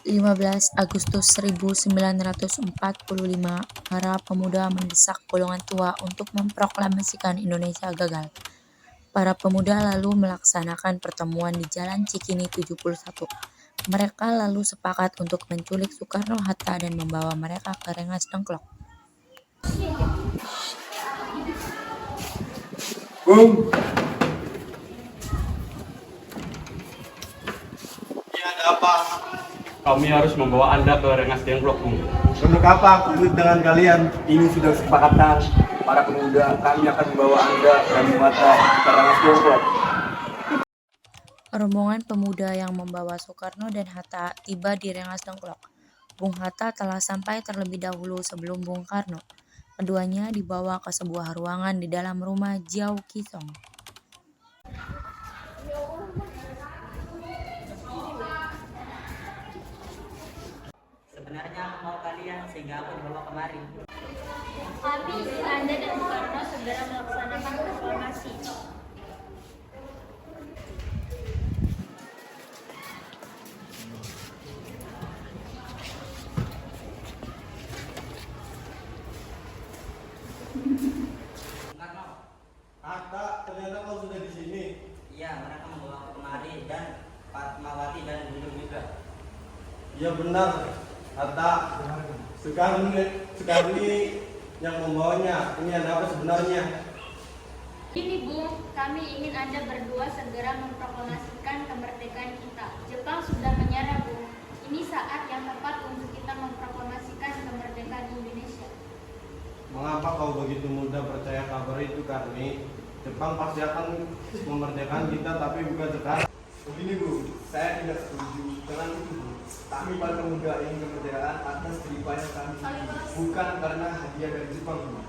15 Agustus 1945, para pemuda mendesak golongan tua untuk memproklamasikan Indonesia gagal. Para pemuda lalu melaksanakan pertemuan di Jalan Cikini 71. Mereka lalu sepakat untuk menculik Soekarno-Hatta dan membawa mereka ke Rengas Dengklok. Bung, Ini ada apa? Kami harus membawa Anda ke Rengas Dengklok, Bung. Untuk apa aku ikut dengan kalian? ini sudah kesepakatan para pemuda. Kami akan membawa Anda dan Mata ke Rengas Dengklok. Rombongan pemuda yang membawa Soekarno dan Hatta tiba di Rengas Dengklok. Bung Hatta telah sampai terlebih dahulu sebelum Bung Karno. Keduanya dibawa ke sebuah ruangan di dalam rumah Jiao Kisong. Sebenarnya aku mau kalian sehingga aku dibawa kemari. Kami ingin Anda dan Bung Karno segera melaksanakan proklamasi. Karno, Hatta, ternyata kau sudah di sini. iya mereka membawa aku kemari dan Fatmawati dan Bundung juga. Ya benar, Hatta. Sekali yang membawanya. Ini ada apa sebenarnya? Ini Bung, kami ingin Anda berdua segera memproklamasikan kemerdekaan kita. Jepang sudah menyerah Bung. Ini saat yang tepat untuk kita memproklamasikan kemerdekaan Indonesia. Mengapa kau begitu mudah percaya kabar itu, Karni? Jepang pasti akan memerdekakan kita, tapi bukan sekarang. Begini Bu, saya tidak setuju dengan itu Bu. Kami para pemuda ingin kemerdekaan atas jeripaya kami sendiri, bukan karena hadiah dari Jepang Bu.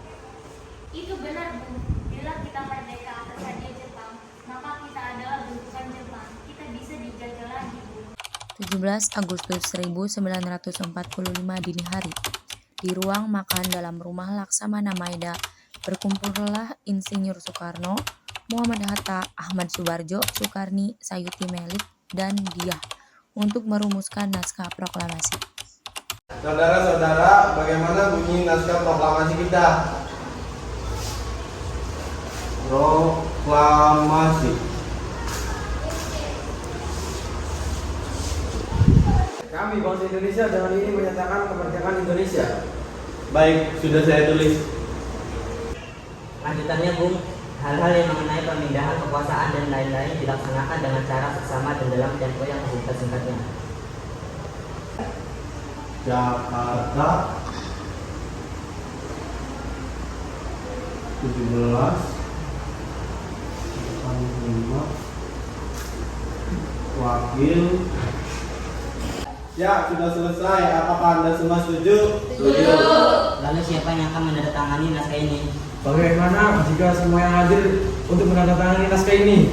Itu benar Bung. Bila kita merdeka atas hadiah Jepang, maka kita adalah bentukan Jepang. Kita bisa dijajah lagi Bung. 17 Agustus 1945 dini hari. Di ruang makan dalam rumah Laksamana Maeda, berkumpullah Insinyur Soekarno, Muhammad Hatta, Ahmad Subarjo, Sukarni, Sayuti Melik, dan Diah untuk merumuskan naskah proklamasi. Saudara-saudara, bagaimana bunyi naskah proklamasi kita? Proklamasi. Kami bangsa Indonesia dengan ini menyatakan kemerdekaan Indonesia. Baik, sudah saya tulis. Lanjutannya Bung, hal-hal yang mengenai pemindahan kekuasaan dan lain-lain dilaksanakan dengan cara seksama dan dalam tempo yang singkat-singkatnya. Jakarta 17 Wakil. Ya, sudah selesai. Apakah Anda semua setuju? Setuju. Lalu siapa yang akan menandatangani naskah ini? Bagaimana jika semua yang hadir untuk menandatangani naskah ini?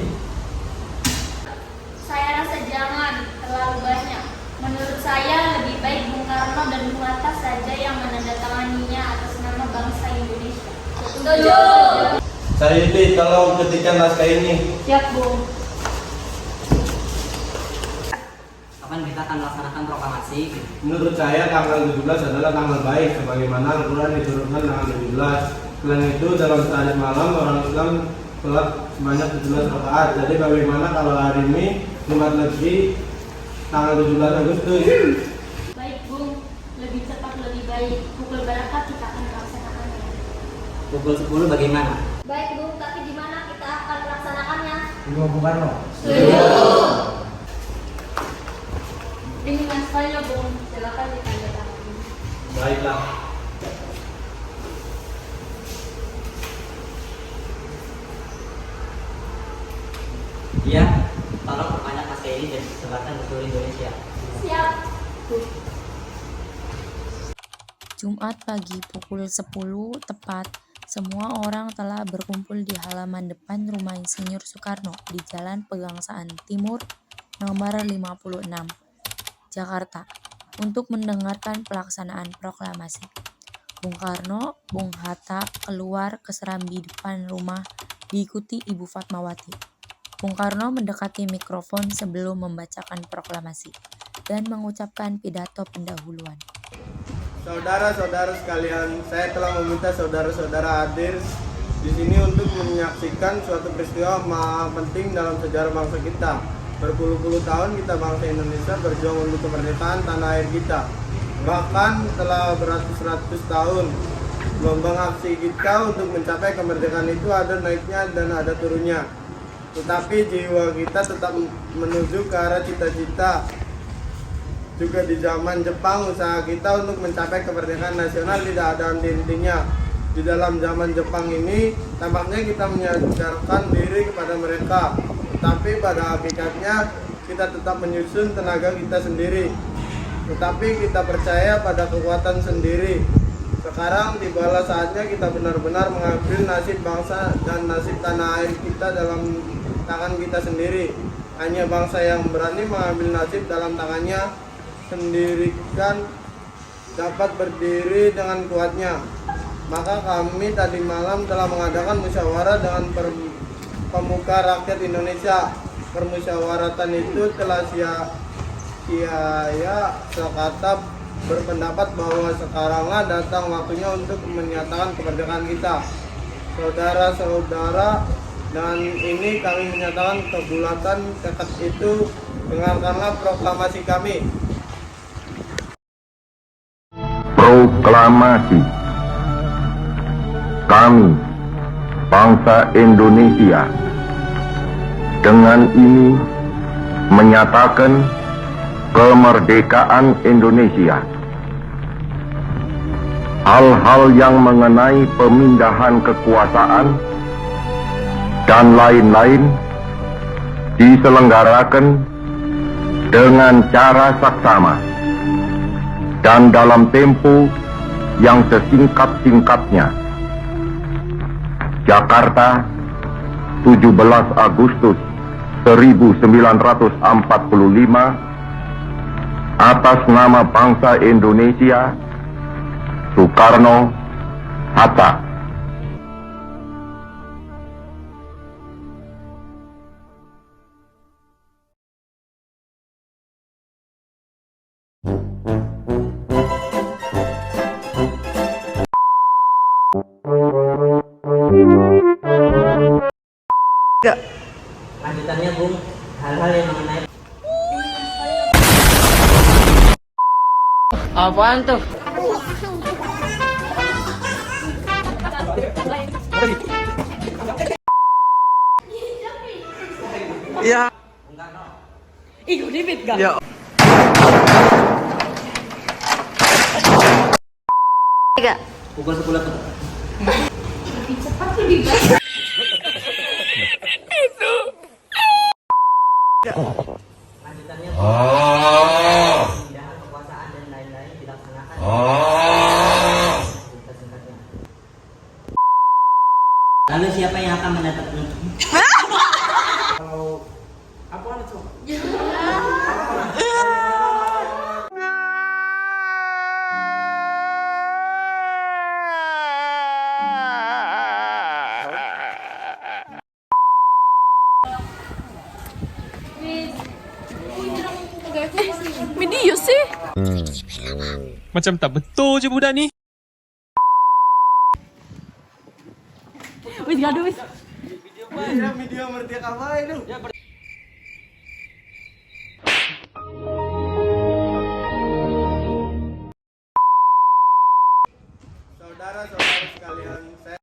Saya rasa jangan terlalu banyak. Menurut saya lebih baik Bung Karno dan Bung Hatta saja yang menandatanganinya atas nama bangsa Indonesia. Setuju. Sayuti, tolong ketikkan naskah ini. Siap Bung. Kapan kita akan melaksanakan proklamasi? Menurut saya tanggal 17 adalah tanggal baik, sebagaimana Al-Quran diturunkan tanggal 17. Selain itu, dalam sehari malam orang Islam sholat sebanyak 17 rakaat. Jadi bagaimana kalau hari ini Jumat Legi tanggal 17 Agustus? Baik Bung, lebih cepat lebih baik. Pukul berapa kita akan melaksanakannya? Pukul 10 bagaimana? Baik Bung, tapi di mana kita akan melaksanakannya? Di Bung Karno. Ini naskahnya Bung, silakan ditandatangani. Baiklah. Iya, tolong perbanyak naskah ini dan disebarkan ke seluruh Indonesia. Siap. Jumat pagi pukul 10 tepat, semua orang telah berkumpul di halaman depan rumah Insinyur Soekarno di Jalan Pegangsaan Timur nomor 56, Jakarta, untuk mendengarkan pelaksanaan proklamasi. Bung Karno, Bung Hatta keluar ke serambi depan rumah diikuti Ibu Fatmawati. Bung Karno mendekati mikrofon sebelum membacakan proklamasi. dan mengucapkan pidato pendahuluan. Saudara-saudara sekalian, saya telah meminta saudara-saudara hadir di sini untuk menyaksikan suatu peristiwa penting dalam sejarah bangsa kita. Berpuluh-puluh tahun kita bangsa Indonesia berjuang untuk kemerdekaan tanah air kita. Bahkan telah beratus-ratus tahun gelombang aksi kita untuk mencapai kemerdekaan itu ada naiknya dan ada turunnya. Tetapi jiwa kita tetap menuju ke arah cita-cita. Juga di zaman Jepang, usaha kita untuk mencapai kemerdekaan nasional tidak ada henti-hentinya. Di dalam zaman Jepang ini, tampaknya kita menyadarkan diri kepada mereka. Tapi pada hakikatnya, kita tetap menyusun tenaga kita sendiri. Tetapi kita percaya pada kekuatan sendiri. Sekarang tibalah saatnya kita benar-benar mengambil nasib bangsa dan nasib tanah air kita dalam tangan kita sendiri. Hanya bangsa yang berani mengambil nasib dalam tangannya sendirikan dapat berdiri dengan kuatnya. Maka kami tadi malam telah mengadakan musyawarah dengan pemuka rakyat Indonesia. Permusyawaratan itu telah sekata berpendapat bahwa sekaranglah datang waktunya untuk menyatakan kemerdekaan kita. Saudara-saudara, dan ini kami menyatakan kebulatan tekad itu. Dengarkanlah proklamasi kami. Proklamasi. Kami, bangsa Indonesia, dengan ini menyatakan kemerdekaan Indonesia. Hal-hal yang mengenai pemindahan kekuasaan dan lain-lain diselenggarakan dengan cara saksama dan dalam tempo yang sesingkat-singkatnya. Jakarta, 17 Agustus 1945, atas nama bangsa Indonesia, Soekarno, Hatta. Lanjutannya, Bung, hal-hal yang mengenai Apaan tuh? Ya. Ih, David gak? Ya. pukul 10 ke lanjutannya pemindahan kekuasaan dan lain-lain dilaksanakan singkat-singkatnya. Lalu siapa yang akan mendatangkan? Video sih. Macam tak betul je budak ni. Wis gaduh wis. Video merdeka apa itu? Saudara-saudara sekalian, saya